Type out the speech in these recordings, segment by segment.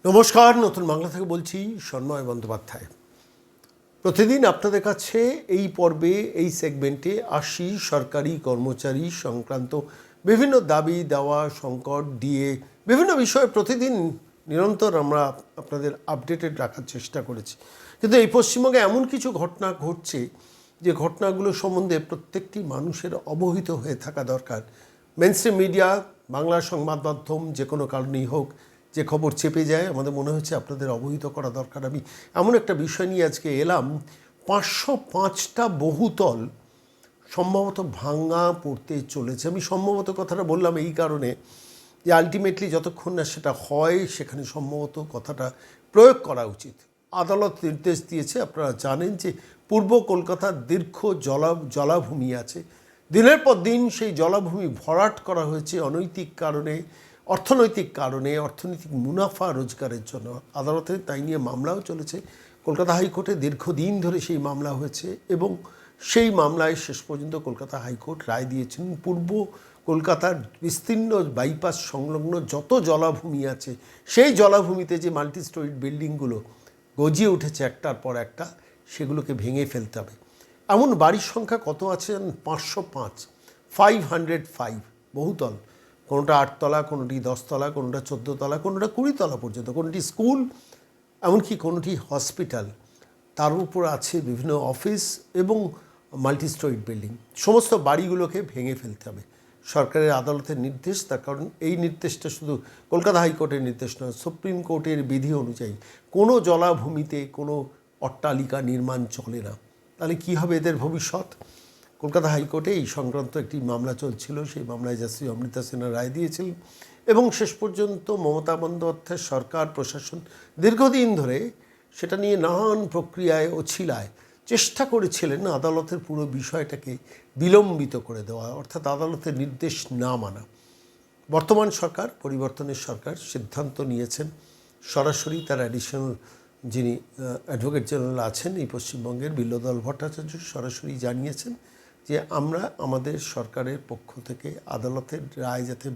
নমস্কার, নতুন বাংলা থেকে বলছি সন্ময় বন্দ্যোপাধ্যায়। প্রতিদিন আপনাদের কাছে এই পর্বে, এই সেগমেন্টে আসি সরকারি কর্মচারী সংক্রান্ত বিভিন্ন দাবি দেওয়া, সংকট দিয়ে বিভিন্ন বিষয়ে প্রতিদিন নিরন্তর আমরা আপনাদের আপডেটেড রাখার চেষ্টা করেছি। কিন্তু এই পশ্চিমবঙ্গে এমন কিছু ঘটনা ঘটছে যে ঘটনাগুলো সম্বন্ধে প্রত্যেকটি মানুষের অবহিত হয়ে থাকা দরকার। মেইনস্ট্রিম মিডিয়া, বাংলা সংবাদ মাধ্যম যে কোনো কারণেই হোক, যে খবর চেপে যায় আমাদের মনে হচ্ছে আপনাদের অবহিত করা দরকার। আমি এমন একটা বিষয় নিয়ে আজকে এলাম, 505টা বহুতল সম্ভবত ভাঙা পড়তে চলেছে। আমি সম্ভবত কথাটা বললাম এই কারণে যে আলটিমেটলি যতক্ষণ না সেটা হয় সেখানে সম্ভবত কথাটা প্রয়োগ করা উচিত। আদালত নির্দেশ দিয়েছে, আপনারা জানেন যে পূর্ব কলকাতার দীর্ঘ জলাভূমি আছে। দিনের পর দিন সেই জলাভূমি ভরাট করা হয়েছে অনৈতিক কারণে, অর্থনৈতিক কারণে, অর্থনৈতিক মুনাফা রোজগারের জন্য। আদালতে তাই নিয়ে মামলাও চলেছে। কলকাতা হাইকোর্টে দীর্ঘদিন ধরে সেই মামলা হয়েছে এবং সেই মামলায় শেষ পর্যন্ত কলকাতা হাইকোর্ট রায় দিয়েছেন পূর্ব কলকাতার বিস্তীর্ণ বাইপাস সংলগ্ন যত জলাভূমি আছে সেই জলাভূমিতে যে মাল্টি স্টোরিড বিল্ডিংগুলো গজিয়ে উঠেছে একটার পর একটা, সেগুলোকে ভেঙে ফেলতে হবে। এমন বাড়ির সংখ্যা কত আছে? 505, 505 বহুতল। কোনোটা 8 তলা, কোনোটি 10 তলা, কোনোটা 14 তলা, কোনোটা 20 তলা পর্যন্ত, কোনোটি স্কুল, এমনকি কোনোটি হসপিটাল। তার উপর আছে বিভিন্ন অফিস এবং মাল্টি স্টোরিড বিল্ডিং। সমস্ত বাড়িগুলোকে ভেঙে ফেলতে হবে। সরকারের আদালতের নির্দেশ, তার কারণ এই নির্দেশটা শুধু কলকাতা হাইকোর্টের নির্দেশ নয়, সুপ্রিম কোর্টের বিধি অনুযায়ী কোনো জলাভূমিতে কোনো অট্টালিকা নির্মাণ চলে না। তাহলে কী হবে এদের ভবিষ্যৎ? কলকাতা হাইকোর্টে এই সংক্রান্ত একটি মামলা চলছিল, সেই মামলায় জাস্টিস অমৃতা সিনহা রায় দিয়েছিলেন এবং শেষ পর্যন্ত মমতা বন্দ্যোপাধ্যায় সরকার প্রশাসন দীর্ঘদিন ধরে সেটা নিয়ে নানান প্রক্রিয়ায় ও ছিলায় চেষ্টা করেছিলেন আদালতের পুরো বিষয়টাকে বিলম্বিত করে দেওয়া, অর্থাৎ আদালতের নির্দেশ না মানা। বর্তমান সরকার, পরিবর্তনের সরকার সিদ্ধান্ত নিয়েছেন সরাসরি তার অ্যাডিশনাল যিনি অ্যাডভোকেট জেনারেল আছেন এই পশ্চিমবঙ্গের, বিল্বদল ভট্টাচার্য, সরাসরি জানিয়েছেন যে আমরা আমাদের সরকারের পক্ষ থেকে আদালতের রায় যাতে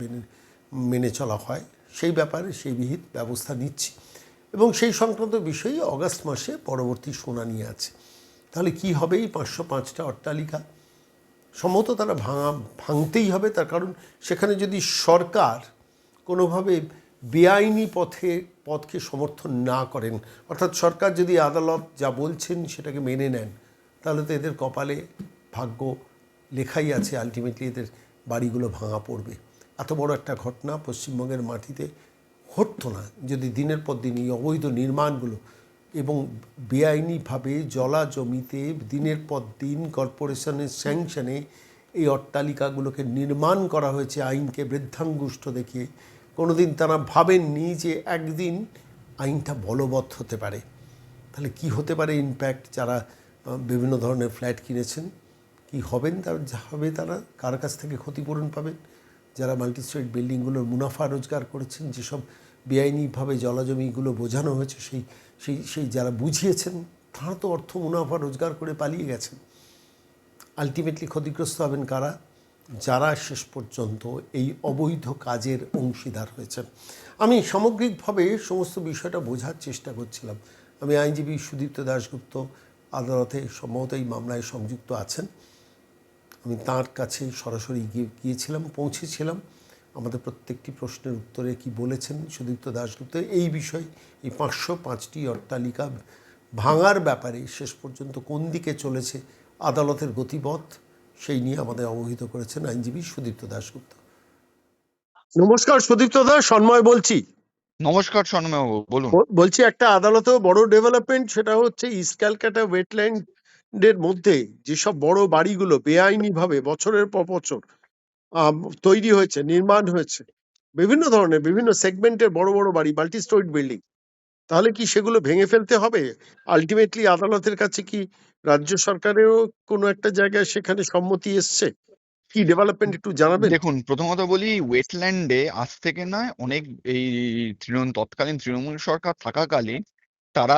মেনে চলা হয় সেই ব্যাপারে সেই বিহিত ব্যবস্থা নিচ্ছি এবং সেই সংক্রান্ত বিষয়ে অগাস্ট মাসে পরবর্তী শুনানি আছে। তাহলে কি হবে এই 505টা অট্টালিকা? সম্ভবত তারা ভাঙতেই হবে। তার কারণ সেখানে যদি সরকার কোনোভাবে বেআইনি পথকে সমর্থন না করেন, অর্থাৎ সরকার যদি আদালত যা বলছেন সেটাকে মেনে নেন, তাহলে তো এদের কপালে ভাগ্য লেখাই আছে, আলটিমেটলি এদের বাড়িগুলো ভাঙা পড়বে। এত বড় একটা ঘটনা পশ্চিমবঙ্গের মাটিতে হতো না যদি দিনের পর দিন এই অবৈধ নির্মাণগুলো এবং বেআইনিভাবে জলা জমিতে দিনের পর দিন কর্পোরেশনের স্যাংশনে এই অট্টালিকাগুলোকে নির্মাণ করা হয়েছে আইনকে বৃদ্ধাঙ্গুষ্ঠ দেখিয়ে। কোনো দিন তারা ভাবেননি যে একদিন আইনটা বলবৎ হতে পারে। তাহলে কি হতে পারে ইম্প্যাক্ট? যারা বিভিন্ন ধরনের ফ্ল্যাট কিনেছেন কি হবেন, তারা কার কাছ থেকে ক্ষতিপূরণ পাবেন? যারা মাল্টি স্টোরিড বিল্ডিংগুলোর মুনাফা রোজগার করেছেন, যেসব বেআইনিভাবে জলাজমিগুলো বোঝানো হয়েছে সেই সেই সেই যারা বুঝিয়েছেন তারা তো অর্থ মুনাফা রোজগার করে পালিয়ে গেছেন। আলটিমেটলি ক্ষতিগ্রস্ত হবেন কারা? যারা শেষ পর্যন্ত এই অবৈধ কাজের অংশীদার হয়েছেন। আমি সামগ্রিকভাবে সমস্ত বিষয়টা বোঝার চেষ্টা করছিলাম। আমি আইনজীবী সুদীপ্ত দাশগুপ্ত আদালতে সম্ভবত এই মামলায় সংযুক্ত আছেন। আমি তাঁর কাছে সরাসরি গিয়েছিলাম, পৌঁছেছিলাম। আমাদের প্রত্যেকটি প্রশ্নের উত্তরে কি বলেছেন সুদীপ্ত দাশগুপ্ত এই বিষয়ে, এই 505টি অট্টালিকা ভাঙার ব্যাপারে শেষ পর্যন্ত কোন দিকে চলেছে আদালতের গতিপথ, সেই নিয়ে আমাদের অবহিত করেছেন আইনজীবী সুদীপ্ত দাশগুপ্ত। নমস্কার সুদীপ্ত দাস, সন্ময় বলছি। নমস্কার সন্ময় বাবু, বলুন। বলছি একটা আদালতেও বড় ডেভেলপমেন্ট, সেটা হচ্ছে ইস্ট ক্যালকাটা ওয়েটল্যান্ডের মধ্যে যেসব বড় বাড়িগুলো বেআইনিভাবে বছরের পর বছর তৈরি হয়েছে, নির্মাণ হয়েছে, বিভিন্ন ধরনের বিভিন্ন সেগমেন্টের বড় বড় বাড়ি, মাল্টি স্টোরিড বিল্ডিং, তাহলে কি সেগুলো ভেঙে ফেলতে হবে? আলটিমেটলি আদালতের কাছে কি রাজ্য সরকারেরও কোনো একটা জায়গায় সেখানে সম্মতি এসছে? কি ডেভেলপমেন্ট একটু জানাবেন? দেখুন, প্রথমত বলি, ওয়েটল্যান্ডে আজ থেকে নয়, অনেক এই তৎকালীন তৃণমূল সরকার থাকাকালীন তারা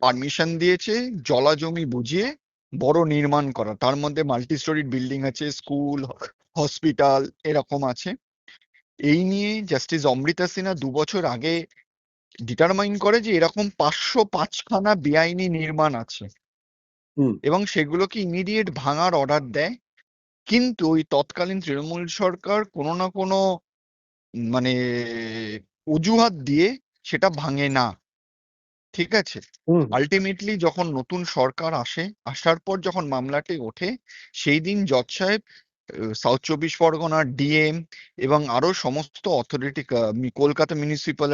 পারমিশন দিয়েছে জলা জমি বুঝিয়ে বড় নির্মাণ করা। তার মধ্যে মাল্টি স্টোরিড বিল্ডিং আছে, স্কুল, হসপিটাল এরকম আছে। এই নিয়ে জাস্টিস অমৃতা সিনহা 2 বছর আগে ডিটারমাইন করে যে এরকম 505খানা বেআইনি নির্মাণ আছে হুম এবং সেগুলোকে ইমিডিয়েট ভাঙার অর্ডার দেয়। কিন্তু ওই তৎকালীন তৃণমূল সরকার কোনো না কোনো মানে অজুহাত দিয়ে সেটা ভাঙে না। ঠিক আছে, হুম আলটিমেটলি যখন নতুন সরকার আসে, আসার পর যখন মামলাটি ওঠে, সেই দিন জজ সাহেব সাউথ চব্বিশ পরগনার ডিএম এবং আরো সমস্ত অথরিটি, কলকাতা মিউনিসিপ্যাল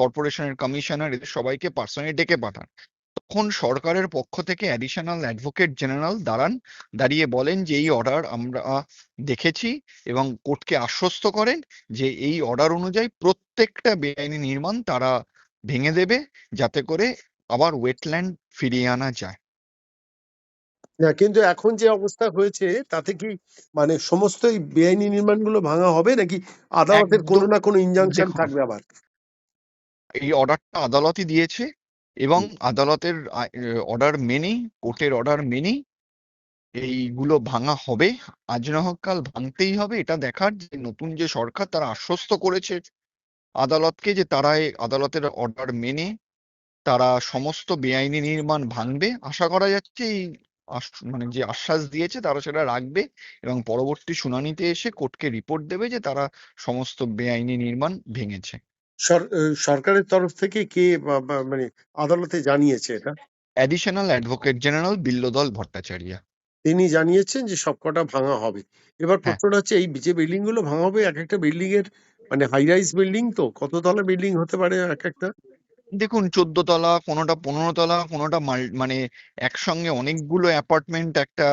কর্পোরেশনের কমিশনার, এদের সবাইকে পার্সোনালি ডেকে পাঠান। তখন সরকারের পক্ষ থেকে অ্যাডিশনাল অ্যাডভোকেট জেনারেল দাঁড়িয়ে বলেন যে এই অর্ডার আমরা দেখেছি এবং কোর্টকে আশ্বস্ত করেন যে এই অর্ডার অনুযায়ী প্রত্যেকটা বেআইনি নির্মাণ তারা ভেঙে দেবে, যাতে করে আবার ওয়েটল্যান্ড ফিরিয়ে আনা যায়। না, কিন্তু এখন যে অবস্থা হয়েছে তাতে কি মানে সমস্ত এই বেআইনি নির্মাণগুলো ভাঙা হবে নাকি আদালতের কোনো একদম। না কোনো ইনজাংশন দেখুন, থাকবে আবার? এই অর্ডারটা আদালতই দিয়েছে এবং হুম। আদালতের অর্ডার মেনেই, কোর্টের অর্ডার মেনেই এইগুলো ভাঙা হবে। আজ না হোক কাল ভাঙতেই হবে। এটা দেখার যে নতুন যে সরকার তারা আশ্বস্ত করেছে আদালতকে যে তারা এই আদালতের অর্ডার মেনে তারা সমস্ত বেআইনি নির্মাণ ভাঙবে। আশা করা যাচ্ছে এই মানে যে আশ্বাস দিয়েছে তারা সেটা রাখবে এবং পরবর্তী শুনানিতে এসে কোর্টকে রিপোর্ট দেবে যে তারা সমস্ত বেআইনি নির্মাণ ভেঙেছে। সরকারের তরফ থেকে কে মানে আদালতে জানিয়েছে এটা? Additional advocate general Bilwadal Bhattacharya. তিনি জানিয়েছেন যে সবকটা ভাঙা হবে। এবার হ্যাঁ, প্রশ্নটা হচ্ছে এই যে বিল্ডিং গুলো ভাঙা হবে, এক একটা বিল্ডিং এর মানে হাই রাইজ বিল্ডিং, তো কত তলা বিল্ডিং হতে পারে এক একটা? দেখুন 14 তলা, কোনোটা 15 তলা, কোনোটা মানে একসঙ্গে অনেকগুলো অ্যাপার্টমেন্ট, একটা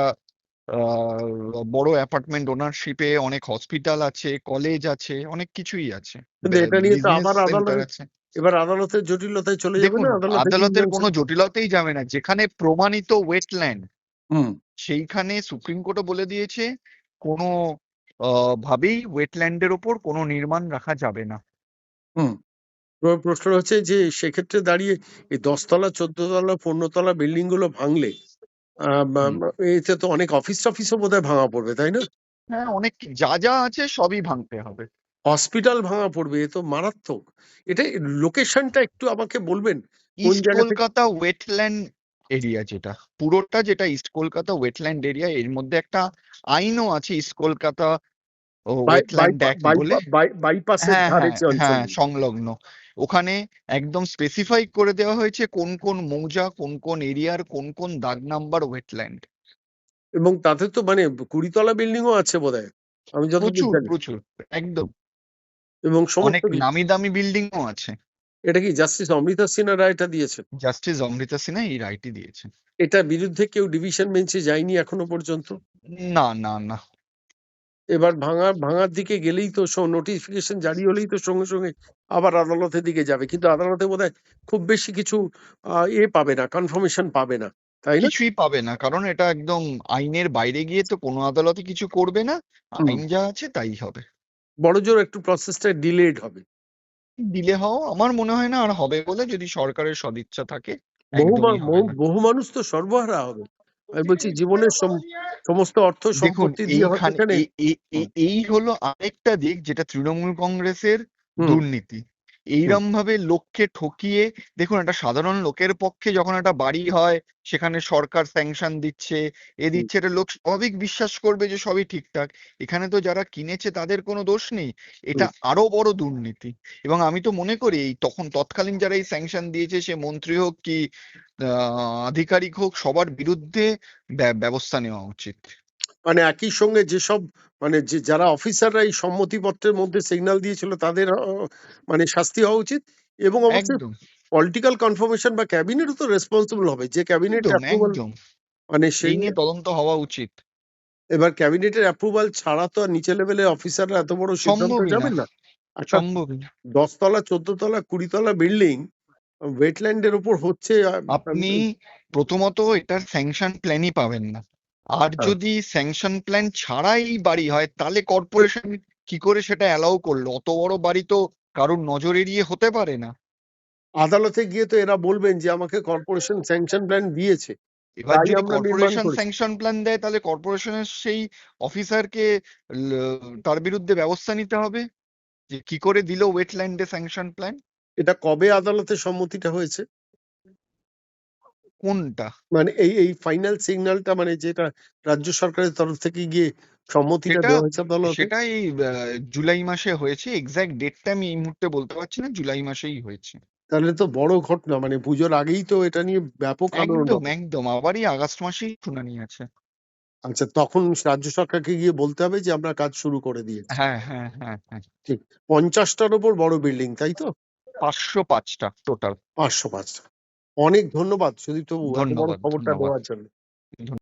বড় অ্যাপার্টমেন্ট ওনারশিপে অনেক হসপিটাল আছে, কলেজ আছে, অনেক কিছুই আছে, কিন্তু এটা নিয়ে তো বিজনেস আবার সেন্টার আদালত, আছে। এবার আদালতের জটিলতায় চলে যাবে দেখুন, না, আদালতের আদালতের কোনো ইনজাংশন? জটিলতাই যাবে না। যেখানে প্রমাণিত ওয়েটল্যান্ড, হুম সেইখানে সুপ্রিম কোর্টও বলে দিয়েছে কোনো ভাবেই ওয়েটল্যান্ডের ওপর কোনো নির্মাণ রাখা যাবে না। হুম এবার প্রশ্ন হচ্ছে যে সেক্ষেত্রে দাঁড়িয়ে এই 10 তলা 14 তলা 15 তলা বিল্ডিং গুলো ভাঙলে হুম, এতে তো অনেক অফিস টফিসও বোধহয় ভাঙা পড়বে, তাই না? হ্যাঁ, অনেক যা যা আছে সবই ভাঙতে হবে। হসপিটাল ভাঙা পড়বে, এ তো মারাত্মক। এটা লোকেশনটা একটু আমাকে বলবেন কোন ইস্ট জায়গা থেকে? কলকাতা ওয়েটল্যান্ড এরিয়া, যেটা পুরোটা, যেটা ইস্ট কলকাতা ওয়েটল্যান্ড এরিয়া, এর মধ্যে একটা আইনও আছে ইস্ট কলকাতা ওয়েটল্যান্ড অ্যাক্ট বলে। বাইপাসের হ্যাঁ, ধারে হ্যাঁ, যে হ্যাঁ, অঞ্চলগুলো। সংলগ্ন। ওখানে একদম স্পেসিফাই করে দেওয়া হয়েছে কোন কোন মৌজা, কোন কোন এরিয়ার কোন কোন দাগ নাম্বার ওয়েটল্যান্ড। এবং তাতে তো মানে 20 তলা বিল্ডিংও আছে বোধহয়, আমি যতদূর প্রচুর জানি। প্রচুর, একদম। এবং সমস্ত অনেক নামি দামি বিল্ডিংও আছে। এটা কি জাস্টিস অমৃতা সিনহা রায়টা দিয়েছেন? জাস্টিস অমৃতা সিনহা এই রায়টি দিয়েছেন। এটা বিরুদ্ধে কেউ ডিভিশন বেঞ্চে যায়নি এখনো পর্যন্ত? না, না, না। এবার ভাঙার দিকে গেলেই তো নোটিফিকেশন জারি হলেই তো সঙ্গে সঙ্গে আবার আদালতের দিকে যাবে, কিন্তু আদালতে বোধহয় খুব বেশি কিছু পাবে না, কনফার্মেশন পাবে না, তাই না? কিছুই পাবে না, কারণ এটা একদম আইনের বাইরে গিয়ে তো কোনো আদালতে কিছু করবে না। হুম আইন যা আছে তাই হবে। বড় জোর একটু প্রসেসটা ডিলেড হবে। দিলে হও, আমার মনে হয় না আর হবে বলে, যদি সরকারের সদিচ্ছা থাকে বহু একদমই হবে না। বহু মানুষ তো সর্বহারা হবে। আমি বলছি জীবনের সমস্ত অর্থ দেখুন, সম্পত্তি দিয়ে হয়তো এইখানে এখানে। এই এই হলো আরেকটা দিক যেটা তৃণমূল কংগ্রেসের হুম দুর্নীতি। হুম এইরম ভাবে লোককে ঠকিয়ে, দেখুন একটা সাধারণ লোকের পক্ষে যখন একটা বাড়ি হয়, সেখানে সরকার স্যাংশন দিচ্ছে, হুম দিচ্ছে, এটা লোক স্বাভাবিক বিশ্বাস করবে যে সবই ঠিকঠাক। এখানে তো যারা কিনেছে তাদের কোনো দোষ নেই। এটা হুম। আরো বড় দুর্নীতি। এবং আমি তো মনে করি এই তখন তৎকালীন যারা এই স্যাংশন দিয়েছে, সে মন্ত্রী হোক কি আধিকারিক হোক, সবার বিরুদ্ধে ব্যবস্থা নেওয়া উচিত। মানে একই সঙ্গে যেসব মানে যে যারা অফিসাররা এই সম্মতিপত্রের মধ্যে সিগন্যাল দিয়েছিল তাদের মানে শাস্তি হওয়া উচিত। এবং অবশ্যই একদম, পলিটিক্যাল কনফার্মেশন বা ক্যাবিনেটও তো রেসপন্সিবল হবে, যে ক্যাবিনেট একদম, অ্যাপ্রুভাল একদম। মানে সেই। এই নিয়ে তদন্ত হওয়া উচিত। এবার ক্যাবিনেটের অ্যাপ্রুভাল ছাড়া তো আর নিচে লেভেলে অফিসাররা এত বড় সিদ্ধান্ত সম্ভবই না, যাবেন না। একটা সম্ভবই না। 10 তলা 14 তলা 20 তলা বিল্ডিং ওয়েটল্যান্ডের উপর হচ্ছে। আপনি প্রথমত এটার স্যাংশন প্ল্যানই পাবেন না। আর হ্যাঁ, যদি স্যাংশন প্ল্যান ছাড়াই বাড়ি হয়, তাহলে কর্পোরেশন কি করে সেটা অ্যালাউ করলো? অত বড় বাড়ি তো কারোর নজর এড়িয়ে হতে পারে না। আদালতে গিয়ে তো এরা বলবেন যে আমাকে কর্পোরেশন স্যাংশন প্ল্যান দিয়েছে, এবার তাই যদি আমরা নির্মাণ কর্পোরেশন করেছি। স্যাংশন প্ল্যান দেয়, তাহলে কর্পোরেশনের সেই অফিসারকে তার বিরুদ্ধে ব্যবস্থা নিতে হবে যে কি করে দিল ওয়েটল্যান্ডে স্যাংশন প্ল্যান। এটা কবে আদালতের সম্মতিটা হয়েছে? কোনটা? মানে এই ফাইনাল সিগন্যালটা, মানে যেটা রাজ্য সরকারের তরফ থেকে গিয়ে সম্মতিটা সেটা দেওয়া হয়েছে আদালতে? সেটা এই জুলাই মাসে হয়েছে। এক্সাক্ট ডেটটা আমি এই মুহূর্তে বলতে পারছি না, জুলাই মাসেই হয়েছে। তাহলে তো বড় ঘটনা, মানে পুজোর আগেই তো এটা নিয়ে ব্যাপক আলোড়ন একদম হবে। একদম, আবারই আগস্ট মাসেই শুনানি আছে। আচ্ছা, তখন রাজ্য সরকারকে গিয়ে বলতে হবে যে আমরা কাজ শুরু করে দিয়েছি। হ্যাঁ হ্যাঁ হ্যাঁ হ্যাঁ। ঠিক। 50টার ওপর বড় বিল্ডিং, তাই তো? 505টা টোটাল। 505টা। অনেক ধন্যবাদ সুদীপ্ত বাবু এত বড় ধন্যবাদ খবরটা ধন্যবাদ। দেওয়ার জন্য।